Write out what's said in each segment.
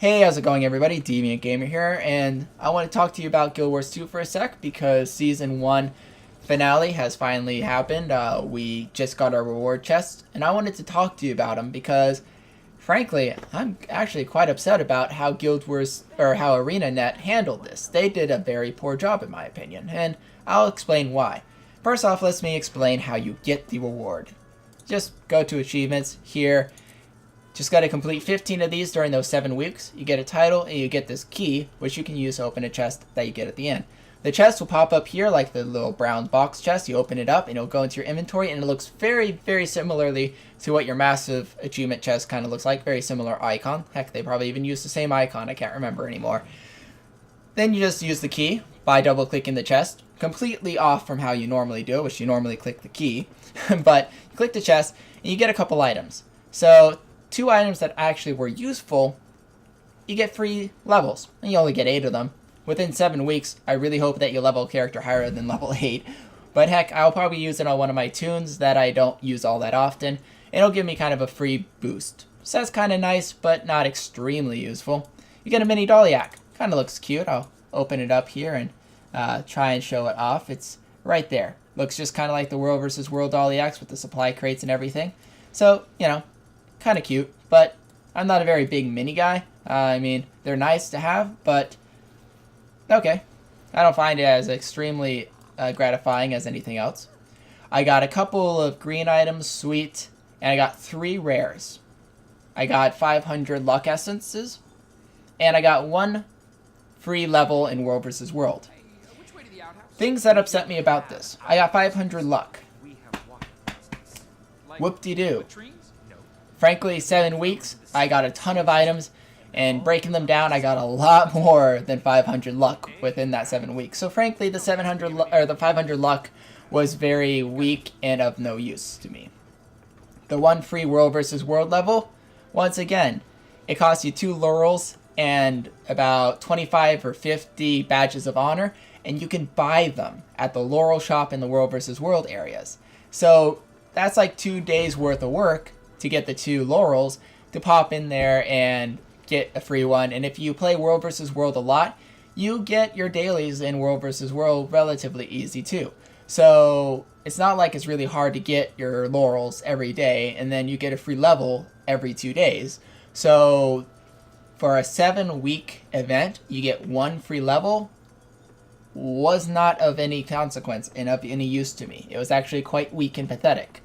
Hey, how's it going everybody? DeviantGamer here, and I want to talk to you about Guild Wars 2 for a sec because Season 1 finale has finally happened. We just got our reward chest, and I wanted to talk to you about them because, frankly, I'm actually quite upset about how Guild Wars, or how ArenaNet handled this. They did a very poor job in my opinion, and I'll explain why. First off, let me explain how you get the reward. Just go to achievements here. Just got to complete 15 of these during those 7 weeks. You get a title and you get this key, which you can use to open a chest that you get at the end. The chest will pop up here like the little brown box chest. You open it up and it'll go into your inventory, and it looks very, very similarly to what your massive achievement chest kind of looks like. Very similar icon. Heck, they probably even use the same icon. I can't remember anymore. Then you just use the key by double clicking the chest. Completely off from how you normally do, which you normally click the key. But you click the chest and you get a couple items. So 2 items that actually were useful, you get free levels, and you only get 8 of them. Within 7 weeks, I really hope that you level a character higher than level 8. But heck, I'll probably use it on one of my tunes that I don't use all that often. It'll give me kind of a free boost. So that's kind of nice, but not extremely useful. You get a mini Doliac. Kind of looks cute. I'll open it up here and try and show it off. It's right there. Looks just kind of like the World vs. World Doliacs with the supply crates and everything. So, you know, kind of cute, but I'm not a very big mini guy. I mean, they're nice to have, but okay. I don't find it as extremely gratifying as anything else. I got a couple of green items, sweet, and I got 3 rares. I got 500 luck essences, and I got 1 free level in World vs. World. Things that upset me about this. I got 500 luck. Whoop-de-doo. Frankly, 7 weeks, I got a ton of items, and breaking them down, I got a lot more than 500 luck within that 7 weeks. So frankly, the 500 luck was very weak and of no use to me. The 1 free World vs. World level, once again, it costs you 2 laurels and about 25 or 50 badges of honor, and you can buy them at the laurel shop in the World vs. World areas. So that's like 2 days worth of work to get the 2 laurels to pop in there and get a free one. And if you play World vs. World a lot, you get your dailies in World vs. World relatively easy too. So it's not like it's really hard to get your laurels every day, and then you get a free level every 2 days. So for a 7-week event, you get 1 free level was not of any consequence and of any use to me. It was actually quite weak and pathetic.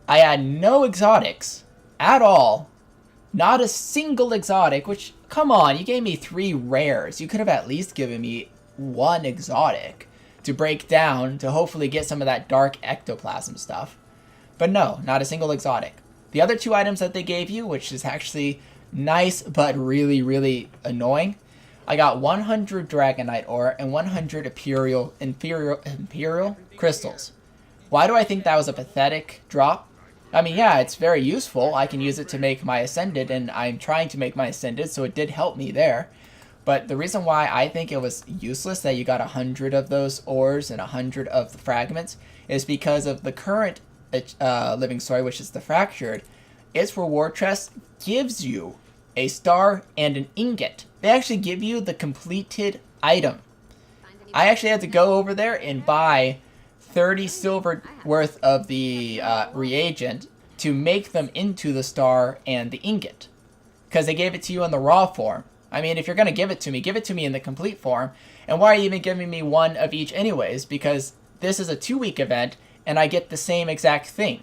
I had no exotics at all. Not a single exotic, which, come on, you gave me 3 rares. You could have at least given me 1 exotic to break down to hopefully get some of that dark ectoplasm stuff. But no, not a single exotic. The other 2 items that they gave you, which is actually nice but really, really annoying, I got 100 Dragonite ore and 100 Imperial crystals. Why do I think that was a pathetic drop? I mean, yeah, it's very useful. I can use it to make my Ascended, and I'm trying to make my Ascended, so it did help me there. But the reason why I think it was useless that you got 100 of those ores and 100 of the fragments is because of the current living story, which is the Fractured. Its reward chest gives you a star and an ingot. They actually give you the completed item. I actually had to go over there and buy 30 silver worth of the reagent to make them into the star and the ingot, because they gave it to you in the raw form. I mean, if you're going to give it to me in the complete form. And why are you even giving me 1 of each anyways? Because this is a 2-week event and I get the same exact thing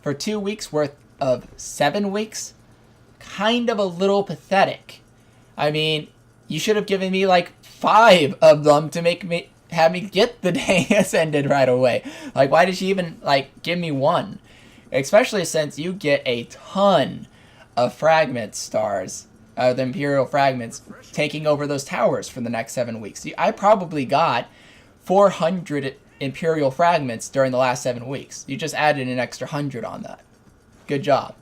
for 2 weeks worth of 7 weeks. Kind of a little pathetic. I mean, you should have given me like 5 of them to have me get the dang Ascended right away. Like, why did she even, like, give me 1? Especially since you get a ton of fragment stars, the Imperial fragments, taking over those towers for the next 7 weeks. I probably got 400 Imperial fragments during the last 7 weeks. You just added an extra 100 on that. Good job.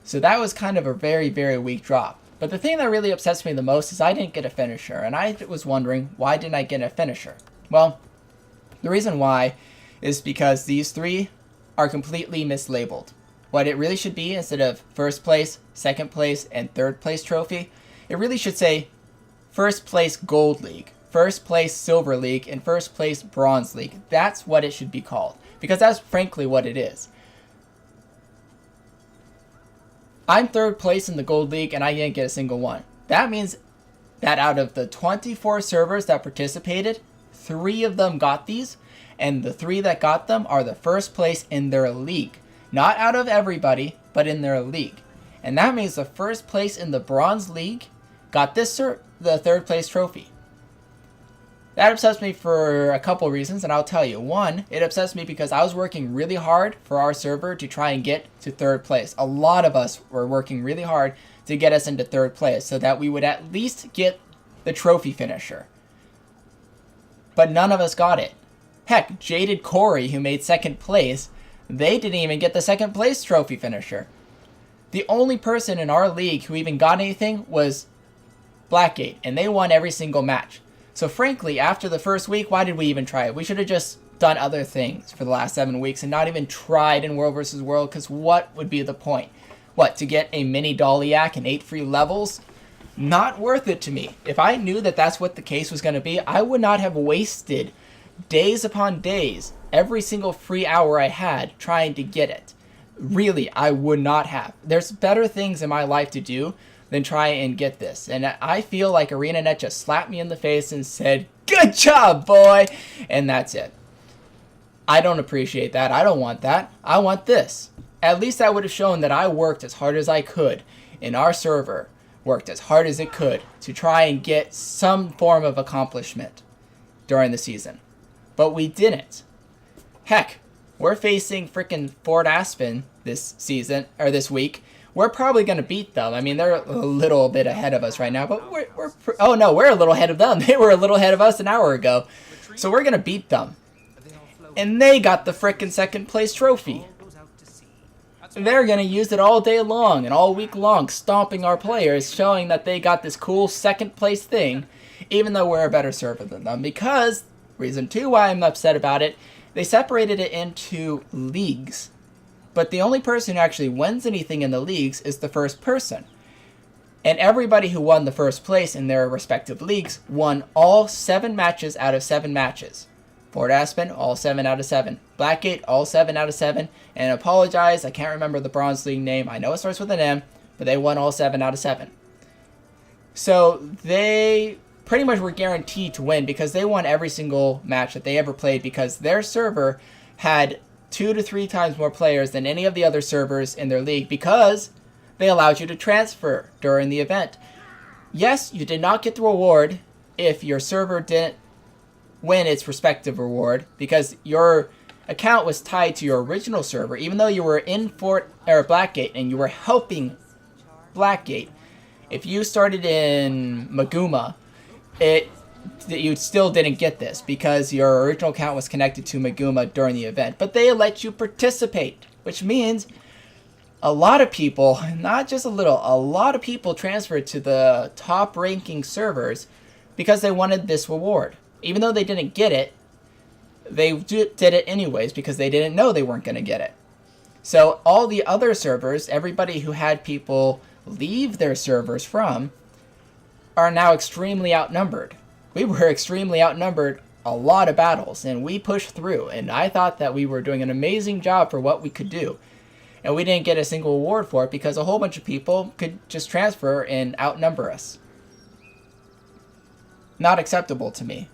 So that was kind of a very, very weak drop. But the thing that really upsets me the most is I didn't get a finisher, and I was wondering, why didn't I get a finisher? Well, the reason why is because these 3 are completely mislabeled. what it really should be, instead of first place, second place, and third place trophy, it really should say first place gold league, first place silver league, and first place bronze league. That's what it should be called, because that's frankly what it is. I'm third place in the gold league and I didn't get a single one. That means that out of the 24 servers that participated, 3 of them got these, and the 3 that got them are the first place in their league. Not out of everybody, but in their league. And that means the first place in the bronze league got the third place trophy. That upsets me for a couple reasons, and I'll tell you. One, it upsets me because I was working really hard for our server to try and get to third place. A lot of us were working really hard to get us into third place so that we would at least get the trophy finisher. But none of us got it. Heck, Jaded Corey, who made second place, they didn't even get the second place trophy finisher. The only person in our league who even got anything was Blackgate, and they won every single match. So frankly, after the first week, why did we even try it? We should have just done other things for the last 7 weeks and not even tried in World vs. World, because what would be the point? What, to get a mini Doliac and 8 free levels? Not worth it to me. If I knew that that's what the case was going to be, I would not have wasted days upon days, every single free hour I had trying to get it. Really, I would not have. There's better things in my life to do than try and get this. And I feel like ArenaNet just slapped me in the face and said, "Good job, boy!" And that's it. I don't appreciate that. I don't want that. I want this. At least that would have shown that I worked as hard as I could in our server, worked as hard as it could to try and get some form of accomplishment during the season. But we didn't. Heck, we're facing freaking Fort Aspen this season, or this week. We're probably going to beat them. I mean, they're a little bit ahead of us right now, but we're oh no, we're a little ahead of them. They were a little ahead of us an hour ago. So we're going to beat them. And they got the frickin' second place trophy. They're going to use it all day long and all week long, stomping our players, showing that they got this cool second place thing, even though we're a better server than them. Because, reason 2 why I'm upset about it, they separated it into leagues. But the only person who actually wins anything in the leagues is the first person. And everybody who won the first place in their respective leagues won all 7 matches out of 7 matches. Fort Aspen, all 7 out of 7. Blackgate, all 7 out of 7. And apologize, I can't remember the Bronze League name. I know it starts with an M, but they won all 7 out of 7. So they pretty much were guaranteed to win because they won every single match that they ever played, because their server had 2 to 3 times more players than any of the other servers in their league, because they allowed you to transfer during the event. Yes, you did not get the reward if your server didn't win its respective reward, because your account was tied to your original server. Even though you were in Blackgate and you were helping Blackgate, if you started in Maguma, you still didn't get this because your original account was connected to Maguma during the event. But they let you participate, which means a lot of people, not just a little, a lot of people transferred to the top ranking servers because they wanted this reward. Even though they didn't get it, they did it anyways because they didn't know they weren't going to get it. So all the other servers, everybody who had people leave their servers from, are now extremely outnumbered. We were extremely outnumbered a lot of battles, and we pushed through, and I thought that we were doing an amazing job for what we could do. And we didn't get a single award for it because a whole bunch of people could just transfer and outnumber us. Not acceptable to me.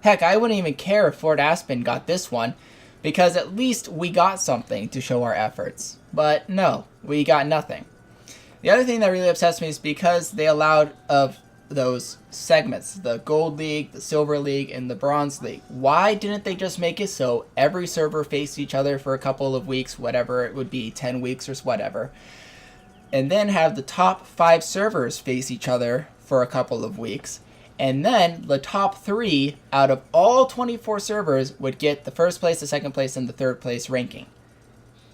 Heck, I wouldn't even care if Fort Aspen got this one, because at least we got something to show our efforts. But no, we got nothing. The other thing that really upsets me is because they allowed of those segments, the Gold League, the Silver League, and the Bronze League. Why didn't they just make it so every server faced each other for a couple of weeks, whatever it would be, 10 weeks or whatever, and then have the top 5 servers face each other for a couple of weeks, and then the top 3 out of all 24 servers would get the first place, the second place, and the third place ranking?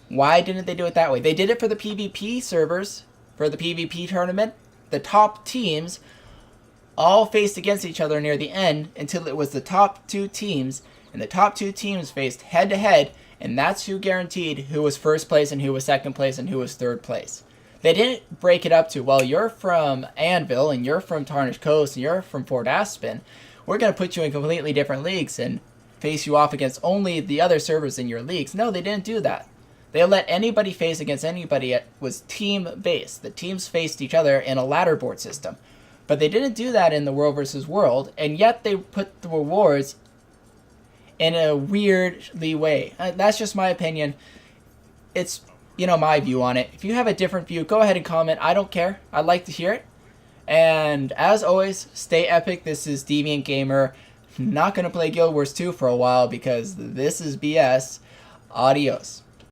Why didn't they do it that way? They did it for the PvP servers, for the PvP tournament. The top teams all faced against each other near the end until it was the top 2 teams, and the top 2 teams faced head to head, And that's who guaranteed who was first place and who was second place and who was third place. They didn't break it up to, well, you're from Anvil and you're from Tarnished Coast and you're from Fort Aspen. We're going to put you in completely different leagues and face you off against only the other servers in your leagues. No, they didn't do that. They let anybody face against anybody. It was team-based. The teams faced each other in a ladder board system. But they didn't do that in the World versus World, and yet they put the rewards in a weirdly way. That's just my opinion. It's, my view on it. If you have a different view, go ahead and comment. I don't care. I'd like to hear it. And as always, stay epic. This is Deviant Gamer. Not going to play Guild Wars 2 for a while because this is BS. Adios.